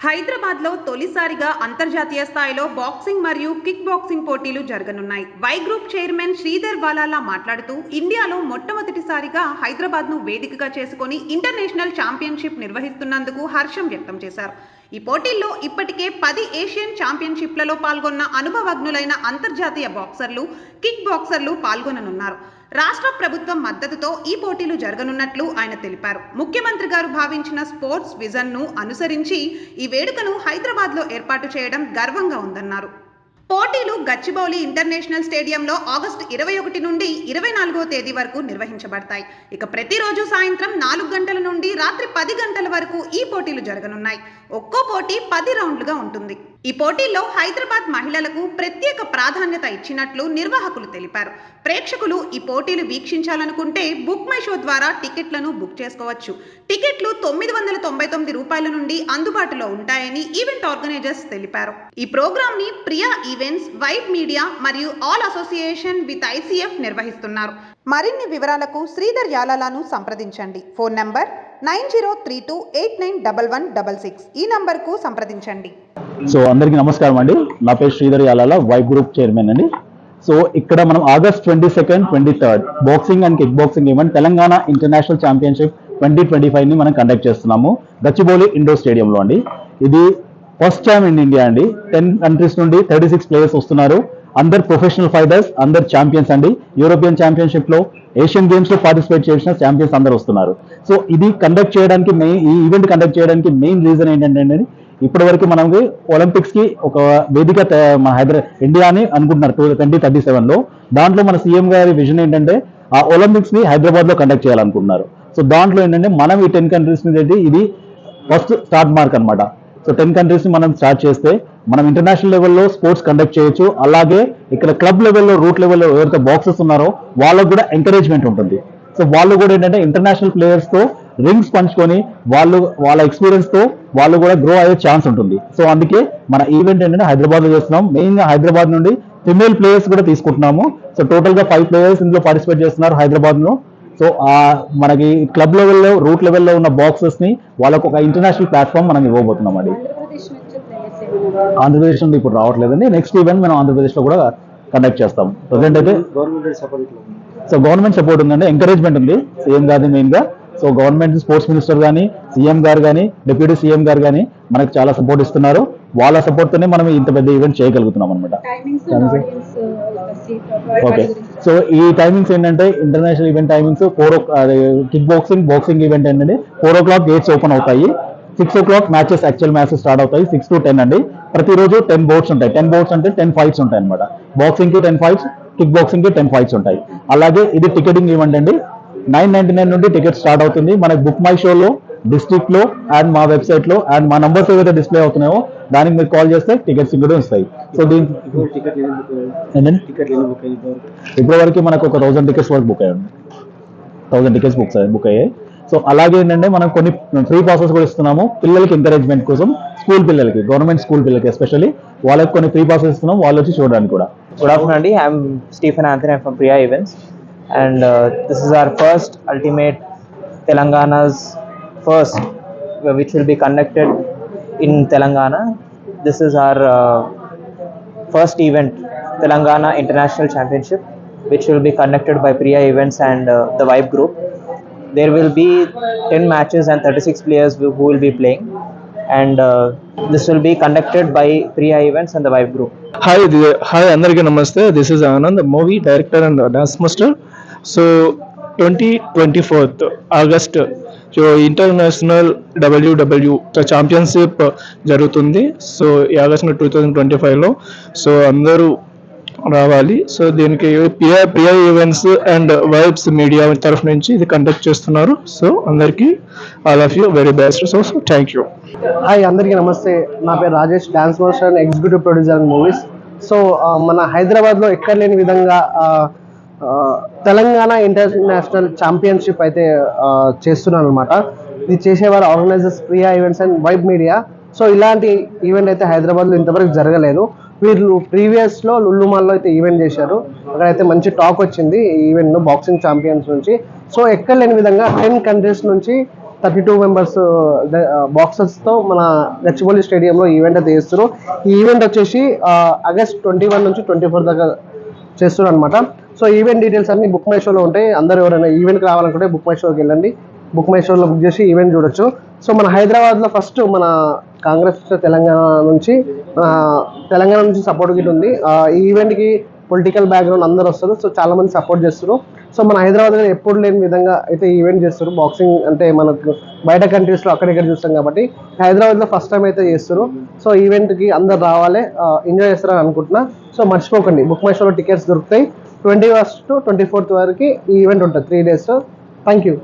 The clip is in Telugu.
హైదరాబాద్లో తొలిసారిగా అంతర్జాతీయ స్థాయిలో బాక్సింగ్ మరియు కిక్ బాక్సింగ్ పోటీలు జరగనున్నాయి. వై గ్రూప్ చైర్మన్ శ్రీధర్ వాలాలా మాట్లాడుతూ, ఇండియాలో మొట్టమొదటిసారిగా హైదరాబాద్ను వేదికగా చేసుకొని ఇంటర్నేషనల్ ఛాంపియన్షిప్ నిర్వహిస్తున్నందుకు హర్షం వ్యక్తం చేశారు. ఈ పోటీల్లో ఇప్పటికే 10 ఏషియన్ ఛాంపియన్షిప్లలో పాల్గొన్న అనుభవజ్ఞులైన అంతర్జాతీయ బాక్సర్లు, కిక్ బాక్సర్లు పాల్గొననున్నారు. రాష్ట్ర ప్రభుత్వం మద్దతుతో ఈ పోటీలు జరగనున్నట్లు ఆయన తెలిపారు. ముఖ్యమంత్రి గారు భావించిన స్పోర్ట్స్ విజన్ను అనుసరించి ఈ వేడుకను హైదరాబాద్లో ఏర్పాటు చేయడం గర్వంగా ఉందన్నారు. పోటీలు గచ్చిబౌలి ఇంటర్నేషనల్ స్టేడియంలో ఆగస్టు 21 నుండి 24వ తేదీ వరకు నిర్వహించబడతాయి. ఇక ప్రతిరోజు సాయంత్రం 4 గంటల నుండి రాత్రి 10 గంటల వరకు ఈ పోటీలు జరగనున్నాయి. ఒక్కో పోటీ 10 రౌండ్లుగా ఉంటుంది. ఈ పోటీల్లో హైదరాబాద్ మహిళలకు ప్రత్యేక ప్రాధాన్యత ఇచ్చినట్లు నిర్వాహకులు తెలిపారు. ప్రేక్షకులు ఈ పోటీలు వీక్షించాలనుకుంటే బుక్ మై షో ద్వారా టికెట్లను బుక్ చేసుకోవచ్చు. టికెట్లు 999 రూపాయల నుండి అందుబాటులో ఉంటాయని ఈవెంట్ ఆర్గనైజర్స్ తెలిపారు. ఈ ప్రోగ్రామ్ ని ప్రియా ఈవెంట్స్, వైబ్ మీడియా మరియు ఆల్ అసోసియేషన్ విత్ ICF నిర్వహిస్తున్నారు. మరిన్ని వివరాలకు శ్రీధర్ యాలాలాను సంప్రదించండి. Phone number 9032891166. ఈ నంబర్కు సంప్రదించండి. సో అందరికీ నమస్కారం అండి. నా పేరు Sridhar Yalala, vibe group chairman అండి. సో ఇక్కడ మనం August 22, 23 boxing and kick boxing event Telangana international championship 2025ని మనం కండక్ట్ చేస్తున్నాము గచ్చిబౌలి ఇండోర్ స్టేడియంలో అండి. ఇది ఫస్ట్ టైం ఇన్ ఇండియా అండి. 10 కంట్రీస్ నుండి 36 ప్లేయర్స్ వస్తున్నారు. అందరు ప్రొఫెషనల్ ఫైటర్స్, అందరు ఛాంపియన్స్ అండి. యూరోపియన్ ఛాంపియన్షిప్ లో, ఏషియన్ గేమ్స్ లో పార్టిసిపేట్ చేసిన ఛాంపియన్స్ అందరు వస్తున్నారు. సో ఇది కండక్ట్ చేయడానికి ఈ ఈవెంట్ కండక్ట్ చేయడానికి మెయిన్ రీజన్ ఏంటంటే, ఇప్పటి వరకు మనకి ఒలింపిక్స్ కి ఒక వేదిక మన ఇండియా అని అనుకుంటున్నారు 2037లో. దాంట్లో మన సీఎం గారి విజన్ ఏంటంటే ఆ ఒలింపిక్స్ ని హైదరాబాద్ లో కండక్ట్ చేయాలనుకుంటున్నారు. సో దాంట్లో ఏంటంటే మనం ఈ 10 కంట్రీస్ మీద ఇది ఫస్ట్ స్టార్ట్ మార్క్ అనమాట. సో 10 కంట్రీస్ ని మనం స్టార్ట్ చేస్తే మనం ఇంటర్నేషనల్ లెవెల్లో స్పోర్ట్స్ కండక్ట్ చేయొచ్చు. అలాగే ఇక్కడ క్లబ్ లెవెల్లో, రూట్ లెవెల్లో ఎవరైతే బాక్సర్స్ ఉన్నారో వాళ్ళకు కూడా ఎంకరేజ్మెంట్ ఉంటుంది. సో వాళ్ళు కూడా ఏంటంటే ఇంటర్నేషనల్ ప్లేయర్స్ తో రింగ్స్ పంచుకొని వాళ్ళ ఎక్స్పీరియన్స్ తో వాళ్ళు కూడా గ్రో అయ్యే ఛాన్స్ ఉంటుంది. సో అందుకే మన ఈవెంట్ ఏంటంటే హైదరాబాద్ లో చేస్తున్నాం. మెయిన్ గా హైదరాబాద్ నుండి ఫిమేల్ ప్లేయర్స్ కూడా తీసుకుంటున్నాము. సో టోటల్ గా 5 ప్లేయర్స్ ఇందులో పార్టిసిపేట్ చేస్తున్నారు హైదరాబాద్ లో. సో మనకి క్లబ్ లెవెల్లో, రూట్ లెవెల్లో ఉన్న బాక్సర్స్ ని వాళ్ళకు ఒక ఇంటర్నేషనల్ ప్లాట్ఫామ్ మనం ఇవ్వబోతున్నాం అండి. ఆంధ్రప్రదేశ్ నుండి ఇప్పుడు రావట్లేదండి. నెక్స్ట్ ఈవెంట్ మనం ఆంధ్రప్రదేశ్ లో కూడా కండక్ట్ చేస్తాం. ప్రజెంట్ అయితే గవర్నమెంట్ సపోర్ట్ ఉందండి, ఎంకరేజ్మెంట్ ఉంది సీఎం గారి మెయిన్ గా. సో గవర్నమెంట్, స్పోర్ట్స్ మినిస్టర్ కానీ, సీఎం గారు కానీ, డిప్యూటీ సీఎం గారు కానీ మనకు చాలా సపోర్ట్ ఇస్తున్నారు. వాళ్ళ సపోర్ట్ తోనే మనం ఇంత పెద్ద ఈవెంట్ చేయగలుగుతున్నాం అనమాట. ఓకే, సో ఈ టైమింగ్స్ ఏంటంటే international event timings 4 kick boxing event ఏంటంటే 4 o'clock గేట్స్ ఓపెన్ అవుతాయి. 6 o'clock matches, actual matches start అవుతాయి. 6 to 10 అండి. ప్రతిరోజు 10 బోర్డ్స్ ఉంటాయి. 10 బోర్డ్స్ అంటే 10 ఫైట్స్ ఉంటాయి అనమాట. బాక్సింగ్ కి 10 ఫైట్స్, కిక్ బాక్సింగ్ కి 10 ఫైట్స్ ఉంటాయి. అలాగే ఇది టికెటింగ్ ఈవెంట్ అండి. 999 నుండి టికెట్ స్టార్ట్ అవుతుంది. మనకి బుక్ మై షోలో, డిస్ట్రిక్ట్ లో అండ్ మా వెబ్సైట్ లో అండ్ మా నంబర్స్ ఏవైతే డిస్ప్లే అవుతున్నాయో దానికి మీరు కాల్ చేస్తే టికెట్స్ కూడా వస్తాయి. సో ఇప్పటి వరకు మనకు ఒక 1000 టికెట్స్ వరకు బుక్ అయ్యాయి. 1000 టికెట్స్ బుక్ అయ్యాయి. సో అలాగే ఏంటంటే మనం కొన్ని ఫ్రీ పాసెస్ కూడా ఇస్తున్నాము పిల్లలకి ఎంకరేజ్మెంట్ కోసం. స్కూల్ పిల్లలకి, గవర్నమెంట్ స్కూల్ పిల్లలకి ఎస్పెషల్లీ వాళ్ళకి కొన్ని ఫ్రీ పాసెస్ ఇస్తున్నాం, వాళ్ళు వచ్చి చూడడానికి కూడా. Good afternoon, Andy. I'm Stephen Anthony. I'm from Priya Events, and this is our first ultimate Telangana's first, which will be conducted in Telangana. This is our first event, Telangana International Championship, which will be conducted by Priya Events and the Vibe Group. There will be 10 matches and 36 players who will be playing, and this will be conducted by Priya Events and the Vibe Group. Hi, Andariki Namaste. This is Anand, the movie director and dance master. So 24th August so international WW championship జరుగుతుంది. సో ఈ ఆగస్ట్ 2025లో. సో అందరూ రావాలి. సో దీనికి Priya events and vibes media తరఫు నుంచి ఇది కండక్ట్ చేస్తున్నారు. సో అందరికీ all of you very best. So thank you. Hi, అందరికీ నమస్తే. నా పేరు Rajesh, dance master and executive producer movies. So మన హైదరాబాద్లో ఎక్కడ లేని విధంగా తెలంగాణ ఇంటర్నేషనల్ ఛాంపియన్షిప్ అయితే చేస్తున్నాను అనమాట. ఇది చేసేవారు organisers Priya events and vibe media. So ఇలాంటి ఈవెంట్ అయితే హైదరాబాద్లో ఇంతవరకు జరగలేదు. వీళ్ళు ప్రీవియస్లో లుల్లుమాల్లో అయితే ఈవెంట్ చేశారు. అక్కడైతే మంచి టాక్ వచ్చింది ఈ ఈవెంట్ను బాక్సింగ్ ఛాంపియన్స్ నుంచి. సో ఎక్కడ లేని విధంగా 10 కంట్రీస్ నుంచి 32 మెంబర్స్ బాక్సర్స్తో మన గచ్చిబౌలి స్టేడియంలో ఈవెంట్ అయితే చేస్తారు. ఈ ఈవెంట్ వచ్చేసి ఆగస్ట్ 21 నుంచి 24 దాకా చేస్తారు అనమాట. సో ఈవెంట్ డీటెయిల్స్ అన్ని బుక్ మై షోలో ఉంటాయి. అందరూ ఎవరైనా ఈవెంట్కి రావాలనుకుంటే బుక్ మై షోకి వెళ్ళండి. బుక్ మై షోలో బుక్ చేసి ఈవెంట్ చూడొచ్చు. సో మన హైదరాబాద్లో ఫస్ట్ మన కాంగ్రెస్ తెలంగాణ నుంచి సపోర్ట్ గిట్ ఉంది. ఈ ఈవెంట్కి పొలిటికల్ బ్యాక్గ్రౌండ్ అందరూ వస్తారు. సో చాలా మంది సపోర్ట్ చేస్తారు. సో మన హైదరాబాద్లో ఎప్పుడు లేని విధంగా అయితే ఈవెంట్ చేస్తారు. బాక్సింగ్ అంటే మనకు బయట కంట్రీస్లో అక్కడిక్కడ చూస్తాం కాబట్టి హైదరాబాద్లో ఫస్ట్ టైం అయితే చేస్తారు. సో ఈవెంట్కి అందరు రావాలి, ఎంజాయ్ చేస్తారని అనుకుంటున్నా. సో మర్చిపోకండి, బుక్ మై షోలో టికెట్స్ దొరుకుతాయి. 21st to 24th వరకు ఈ ఈవెంట్ ఉంటుంది, 3 days. Thank you.